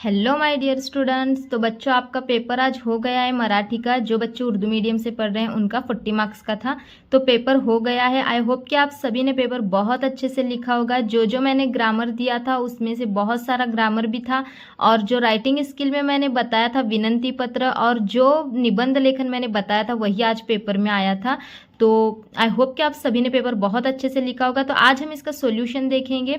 Hello my dear students. तो बच्चों, आपका पेपर आज हो गया है मराठी का। जो बच्चे उर्दू मीडियम से पढ़ रहे हैं उनका 40 मार्क्स का था, तो पेपर हो गया है। आई होप कि आप सभी ने पेपर बहुत अच्छे से लिखा होगा। जो जो मैंने ग्रामर दिया था उसमें से बहुत सारा ग्रामर भी था, और जो राइटिंग स्किल में मैंने बताया था विनंती पत्र और जो निबंध लेखन मैंने बताया था वही आज पेपर में आया था। तो आई होप कि आप सभी ने पेपर बहुत अच्छे से लिखा होगा। तो आज हम इसका सॉल्यूशन देखेंगे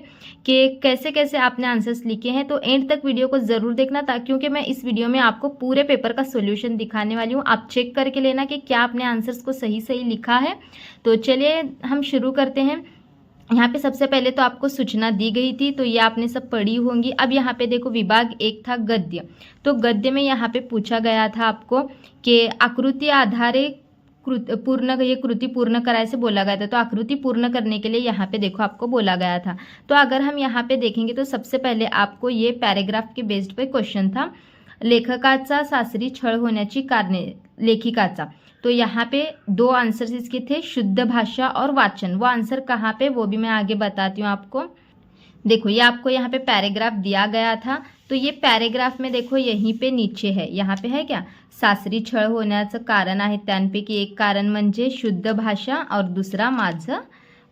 कि कैसे कैसे आपने आंसर्स लिखे हैं। तो एंड तक वीडियो को ज़रूर देखना, ताकि क्योंकि मैं इस वीडियो में आपको पूरे पेपर का सॉल्यूशन दिखाने वाली हूँ। आप चेक करके लेना कि क्या आपने आंसर्स को सही सही लिखा है। तो चलिए हम शुरू करते हैं। यहाँ पे सबसे पहले तो आपको सूचना दी गई थी, तो ये आपने सब पढ़ी होंगी। अब यहाँ पे देखो, विभाग एक था गद्य। तो गद्य में यहाँ पे पूछा गया था आपको कि आकृति आधारे कृति पूर्ण करायचे बोला गया था। तो आकृति पूर्ण करने के लिए यहाँ पे देखो आपको बोला गया था। तो अगर हम यहाँ पे देखेंगे तो सबसे पहले आपको ये पैराग्राफ के बेस्ड पे क्वेश्चन था, लेखकाचा सासरी छळ होण्याची कारणे, लेखिकाचा। तो यहाँ पे दो आंसर्स इसके थे, शुद्ध भाषा और वाचन। वो आंसर कहाँ पे, वो भी मैं आगे बताती हूँ आपको। देखो, ये आपको यहाँ पे पैराग्राफ दिया गया था। तो ये पैराग्राफ में देखो यहीं पे नीचे है, यहाँ पे है क्या, सासरी छळ होण्याचं कारण आहे। त्यांपैकी एक कारण म्हणजे शुद्ध भाषा और दूसरा माझं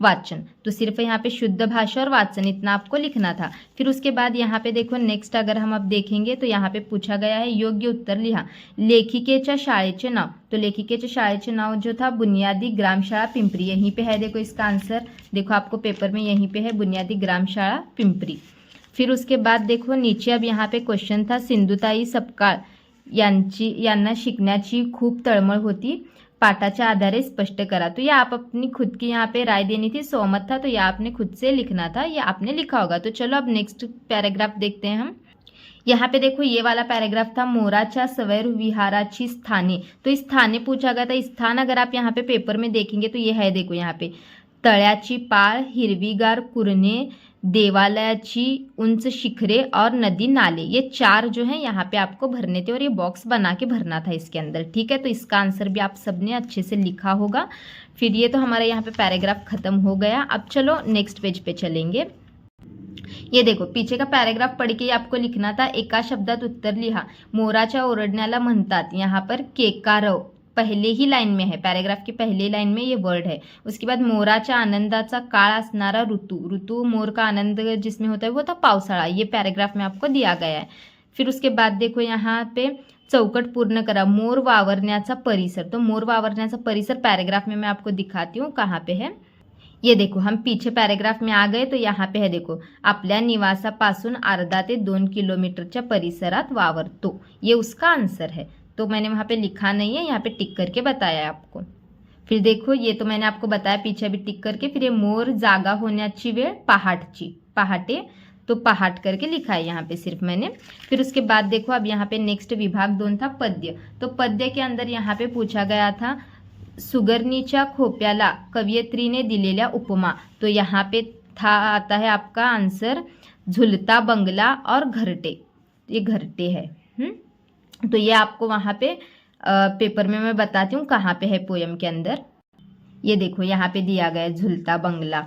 वाचन। तो सिर्फ यहाँ पे शुद्ध भाषा और वाचन इतना आपको लिखना था। फिर उसके बाद यहाँ पे देखो नेक्स्ट अगर हम अब देखेंगे तो यहाँ पे पूछा गया है योग्य उत्तर लिहा, लेखिकेच्या शाळेचे नाव। तो लेखिकेच्या शाळेचे नाव जो था बुनियादी ग्रामशाळा पिंपरी, यहीं पे है। देखो इसका आंसर देखो आपको पेपर में यहीं पे है, बुनियादी ग्रामशाळा पिंपरी। फिर उसके बाद देखो नीचे अब यहाँ पे क्वेश्चन था, सिंधुताई सपकाळ यांना शिकण्याची खूप तळमळ होती, पाठाच्या आधारे स्पष्ट करा। तो ये आप अपनी खुद की यहाँ पे राय देनी थी, सहमत था, तो ये आपने खुद से लिखना था, ये आपने लिखा होगा। तो चलो अब नेक्स्ट पैराग्राफ देखते हैं हम। यहाँ पे देखो ये वाला पैराग्राफ था, मोराच्या सवैर विहाराची स्थाने। तो स्थाने पूछा गया था। स्थान अगर आप यहाँ पे पेपर में देखेंगे तो ये है, देखो यहाँ पे तळ्याची पाळ, हिरवीगार कुरणे, देवालयाची उंच शिखरे और नदी नाले। ये चार जो है यहाँ पे आपको भरने थे और ये बॉक्स बना के भरना था इसके अंदर, ठीक है। तो इसका आंसर भी आप सबने अच्छे से लिखा होगा। फिर ये तो हमारा यहाँ पे पैराग्राफ खत्म हो गया। अब चलो नेक्स्ट पेज पे चलेंगे। ये देखो पीछे का पैराग्राफ पढ़ के आपको लिखना था, एका शब्दात उत्तर लिहा, मोराच्या ओरडण्याला म्हणतात। यहाँ पर केकारव पहले ही लाइन में है, पैराग्राफ की पहली लाइन में ये वर्ड है। उसके बाद मोराच्या आनंदाचा काळ असणारा ऋतू, ऋतु मोर का आनंद जिसमें होता है वो था पावसाळा, ये पैराग्राफ में आपको दिया गया है। फिर उसके बाद देखो यहाँ पे चौकट पूर्ण करा, मोर वावरण्याचा परिसर। तो मोर वावरण्याचा परिसर पैराग्राफ में मैं आपको दिखाती हूँ कहाँ पे है। ये देखो हम पीछे पैराग्राफ में आ गए, तो यहाँ पे है देखो, आपल्या निवासापासून अर्धा ते 2 किलोमीटरच्या परिसरात वावरतो, ये उसका आंसर है। तो मैंने वहाँ पे लिखा नहीं है, यहाँ पे टिक करके बताया है आपको। फिर देखो ये तो मैंने आपको बताया पीछे भी टिक करके। फिर ये मोर जागा होण्याची वेळ पहाटची, पहाटे, तो पहाट करके लिखा है यहाँ पे सिर्फ मैंने। फिर उसके बाद देखो अब यहाँ पे नेक्स्ट विभाग 2 था, पद्य। तो पद्य के अंदर यहाँ पे पूछा गया था, सुगरणीच्या खोप्याला कवयित्रीने दिलेल्या उपमा। तो यहाँ पे था आता है आपका आंसर झुलता बंगला और घरटे, ये घरटे है। तो ये आपको वहाँ पे पेपर में मैं बताती हूँ कहाँ पे है पोयम के अंदर। ये देखो यहाँ पे दिया गया है झुलता बंगला,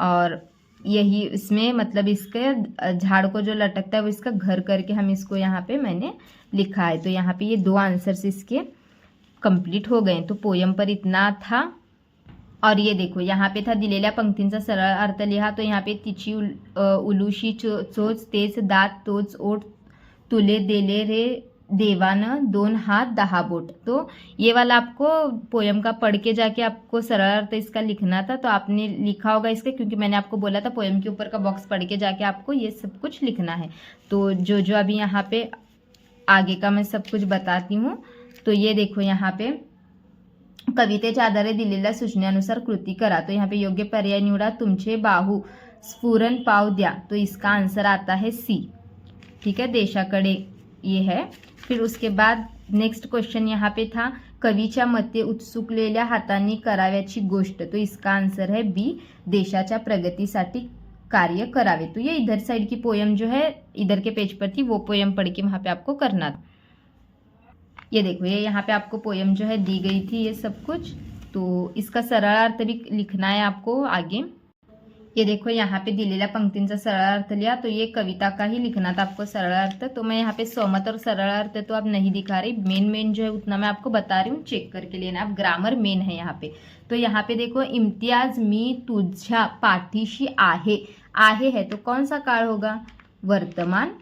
और यही इसमें मतलब इसके झाड़ को जो लटकता है वो इसका घर करके हम इसको यहाँ पे मैंने लिखा है। तो यहाँ पे ये 2 आंसर्स इसके कंप्लीट हो गए। तो पोयम पर इतना था। और ये देखो यहाँ पे था, दिलेल्या पंक्तींचा सरळ अर्थ लिहा। तो यहाँ पे तिची उलुशी चोच, तेच दात तोच ओठ, तुले देले रे देवानं 2 हात 10 बोट। तो ये वाला आपको पोयम का पढ़ के जाके आपको सरल अर्थ इसका लिखना था। तो आपने लिखा होगा इसका, क्योंकि मैंने आपको बोला था पोयम के ऊपर का बॉक्स पढ़ के जाके आपको ये सब कुछ लिखना है। तो जो जो अभी यहाँ पे आगे का मैं सब कुछ बताती हूँ। तो ये देखो यहाँ पे कवितेच्या आधारे दिलेल्या सूचनेनुसार कृती करा। तो यहाँ पे योग्य पर्याय निवडा, तुमचे बाहू स्फुरण पाव द्या। तो इसका आंसर आता है सी, ठीक है, देशाकडे ये है। फिर उसके बाद नेक्स्ट क्वेश्चन यहाँ पे था, कवीच्या मते उत्सुकलेल्या हातांनी कराव्याची गोष्ट। तो इसका आंसर है बी, देशाच्या प्रगतीसाठी कार्य करावे। तो ये इधर साइड की पोयम जो है इधर के पेज पर थी, वो पोयम पढ़ के वहाँ पे आपको करना था। ये देखो ये यहाँ पे आपको पोयम जो है दी गई थी ये सब कुछ। तो इसका सरल अर्थ भी लिखना है आपको आगे। ये देखो यहाँ पे दिलेल्या पंक्तींचा सरळ अर्थ लिया, तो ये कविता का ही लिखना था आपको सरल अर्थ। तो मैं यहाँ पे सहमत और सरल अर्थ तो अब नहीं दिखा रही, मेन जो है उतना मैं आपको बता रही हूँ, चेक करके लेना। अब ग्रामर मेन है यहाँ पे। तो यहाँ पे देखो इम्तियाज मी तुझ्या पाठीशी आहे है तो कौन सा काल होगा, वर्तमान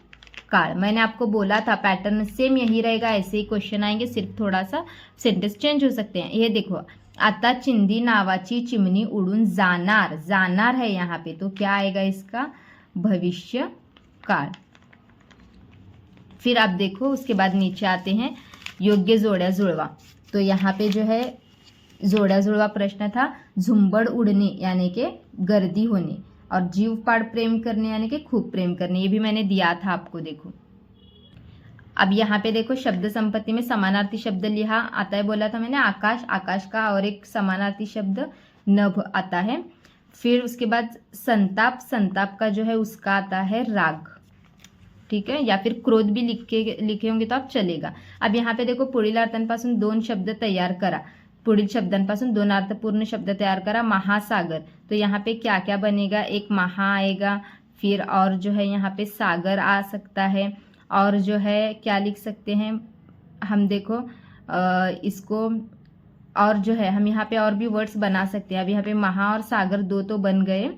काल। मैंने आपको बोला था पैटर्न सेम यही रहेगा, ऐसे ही क्वेश्चन आएंगे, सिर्फ थोड़ा सा सेंटेंस चेंज हो सकते हैं। ये देखो आता चिंदी नावाची चिमणी उडून जाणार है यहाँ पे, तो क्या आएगा इसका, भविष्य काल। फिर आप देखो उसके बाद नीचे आते हैं योग्य जोड्या जुळवा। तो यहाँ पे जो है जोड्या जुळवा प्रश्न था, झुंबड़ उड़ने यानी कि गर्दी होने, और जीव पाड़ प्रेम करने यानी कि खूब प्रेम करने, ये भी मैंने दिया था आपको। देखो अब यहाँ पे देखो शब्द संपत्ति में समानार्थी शब्द लिहा आता है, बोला था मैंने आकाश, आकाश का और एक समानार्थी शब्द नभ आता है। फिर उसके बाद संताप, संताप का जो है उसका आता है राग, ठीक है, या फिर क्रोध भी लिखे होंगे तो आप चलेगा। अब यहाँ पे देखो पुढील अर्थांपासून 2 शब्द तैयार करा, पुढील शब्दांपासून 2 अर्थपूर्ण शब्द तैयार करा। महासागर, तो यहाँ पे क्या क्या बनेगा, एक महा आएगा, फिर और जो है यहाँ पे सागर आ सकता है, और जो है क्या लिख सकते हैं हम, देखो इसको, और जो है हम यहाँ पे और भी वर्ड्स बना सकते हैं। अब यहाँ पे महा और सागर 2 तो बन गए,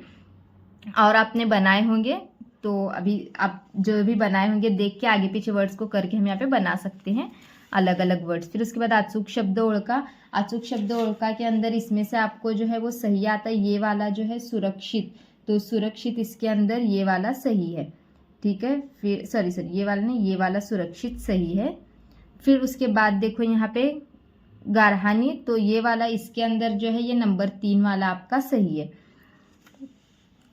और आपने बनाए होंगे, तो अभी आप जो भी बनाए होंगे देख के आगे पीछे वर्ड्स को करके हम यहाँ पे बना सकते हैं अलग अलग वर्ड्स। फिर उसके बाद अचूक शब्द ओळखा, अचूक शब्द ओळखा के अंदर इसमें से आपको जो है वो सही आता है, ये वाला जो है सुरक्षित, तो सुरक्षित इसके अंदर ये वाला सही है, ठीक है। फिर सॉरी ये वाला नहीं, ये वाला सुरक्षित सही है। फिर उसके बाद देखो यहाँ पे गारहानी, तो ये वाला इसके अंदर जो है ये नंबर 3 वाला आपका सही है।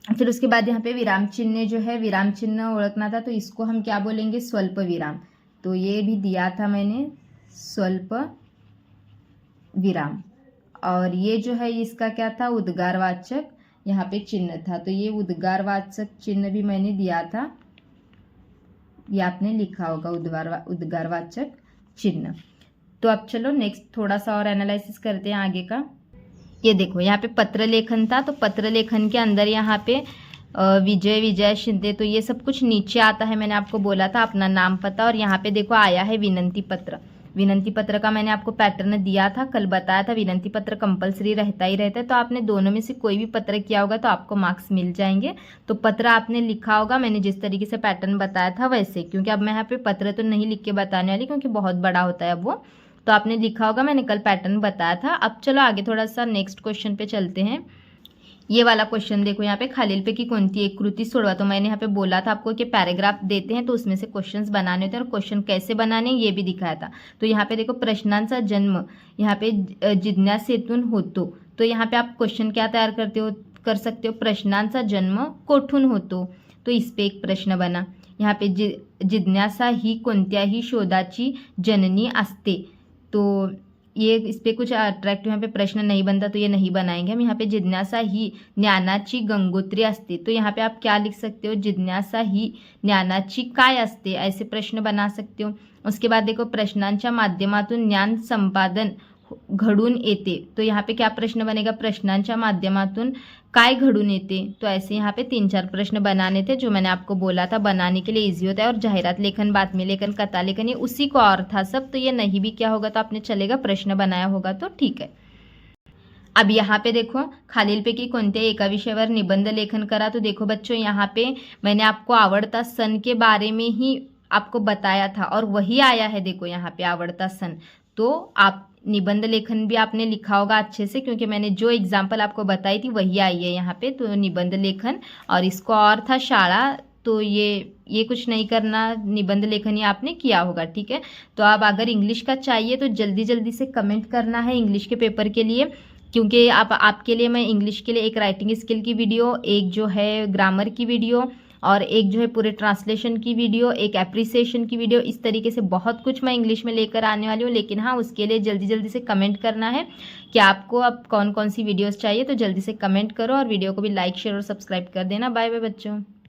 फिर उसके बाद यहाँ पे विराम चिन्ह जो है, विराम चिन्ह ओळखना था, तो इसको हम क्या बोलेंगे, स्वल्प विराम, तो ये भी दिया था मैंने, स्वल्प विराम। और ये जो है इसका क्या था, उद्गारवाचक यहाँ पे चिन्ह था, तो ये उद्गारवाचक चिन्ह भी मैंने दिया था, ये आपने लिखा होगा उद्गारवाचक चिन्ह। तो अब चलो नेक्स्ट थोड़ा सा और एनालिसिस करते हैं आगे का। ये देखो यहाँ पे पत्र लेखन था, तो पत्र लेखन के अंदर यहाँ पे विजय शिंदे, तो ये सब कुछ नीचे आता है, मैंने आपको बोला था अपना नाम पता। और यहाँ पे देखो आया है विनंती पत्र, विनंती पत्र का मैंने आपको पैटर्न दिया था, कल बताया था, विनंती पत्र कंपलसरी रहता ही रहता है, तो आपने दोनों में से कोई भी पत्र किया होगा तो आपको मार्क्स मिल जाएंगे। तो पत्र आपने लिखा होगा, मैंने जिस तरीके से पैटर्न बताया था वैसे, क्योंकि अब मैं यहाँ पे पत्र तो नहीं लिख के बताने वाली क्योंकि बहुत बड़ा होता है अब वो, तो आपने लिखा होगा, मैंने कल पैटर्न बताया था। अब चलो आगे थोड़ा सा नेक्स्ट क्वेश्चन पे चलते हैं। ये वाला क्वेश्चन देखो यहाँ पे खालीलपैकी कोणती एक कृती सोडवा, तो मैंने यहाँ पे बोला था आपको कि पैराग्राफ देते हैं तो उसमें से क्वेश्चन्स बनाने होते हैं, और क्वेश्चन कैसे बनाने ये भी दिखाया था। तो यहाँ पे देखो प्रश्नांचा जन्म यहाँ पे जिज्ञासेतून होतो, तो यहाँ पे आप क्वेश्चन क्या तैयार कर सकते हो, प्रश्नांचा जन्म कोठून होतो, तो इस पे एक प्रश्न बना। यहाँ पे जिज्ञासा ही कोणत्याही शोधाची जननी असते, तो ये इस पर कुछ अट्रैक्टिव यहाँ पे प्रश्न नहीं बनता, तो ये नहीं बनाएंगे हम। यहाँ पे जिज्ञासा ही ज्ञानाची गंगोत्री असते, तो यहाँ पे आप क्या लिख सकते हो, जिज्ञासा ही ज्ञानाची काय असते, ऐसे प्रश्न बना सकते हो। उसके बाद देखो प्रश्नांच्या माध्यमातून ज्ञान संपादन घडून येते, तो यहाँ पे क्या प्रश्न बनेगा, प्रश्नांच्या माध्यमातून काय घडून येते, तो ऐसे यहाँ पे 3-4 प्रश्न बनाने थे, जो मैंने आपको बोला था बनाने के लिए इजी होता है। और जाहिरात लेखन, बातमी लेखन, कथा लेखन, ये उसी को और था सब, तो ये नहीं भी क्या होगा तो आपने चलेगा, प्रश्न बनाया होगा तो ठीक है। अब यहाँ पे देखो खालीलपैकी कोणत्या एका विषयावर निबंध लेखन करा, तो देखो बच्चों यहाँ पे मैंने आपको आवड़ता सन के बारे में ही आपको बताया था, और वही आया है, देखो यहाँ पे आवड़ता सन, तो आप निबंध लेखन भी आपने लिखा होगा अच्छे से, क्योंकि मैंने जो एग्जाम्पल आपको बताई थी वही आई है यहाँ पे, तो निबंध लेखन। और इसको और था शाला, तो ये कुछ नहीं करना, निबंध लेखन ही आपने किया होगा, ठीक है। तो अब अगर इंग्लिश का चाहिए तो जल्दी जल्दी से कमेंट करना है इंग्लिश के पेपर के लिए, क्योंकि आपके लिए मैं इंग्लिश के लिए एक राइटिंग स्किल की वीडियो, एक जो है ग्रामर की वीडियो, और एक जो है पूरे ट्रांसलेशन की वीडियो, एक एप्रिसिएशन की वीडियो, इस तरीके से बहुत कुछ मैं इंग्लिश में लेकर आने वाली हूँ। लेकिन हाँ, उसके लिए जल्दी जल्दी से कमेंट करना है कि आपको अब कौन कौन सी वीडियोस चाहिए, तो जल्दी से कमेंट करो, और वीडियो को भी लाइक शेयर और सब्सक्राइब कर देना। बाय बाय बच्चों।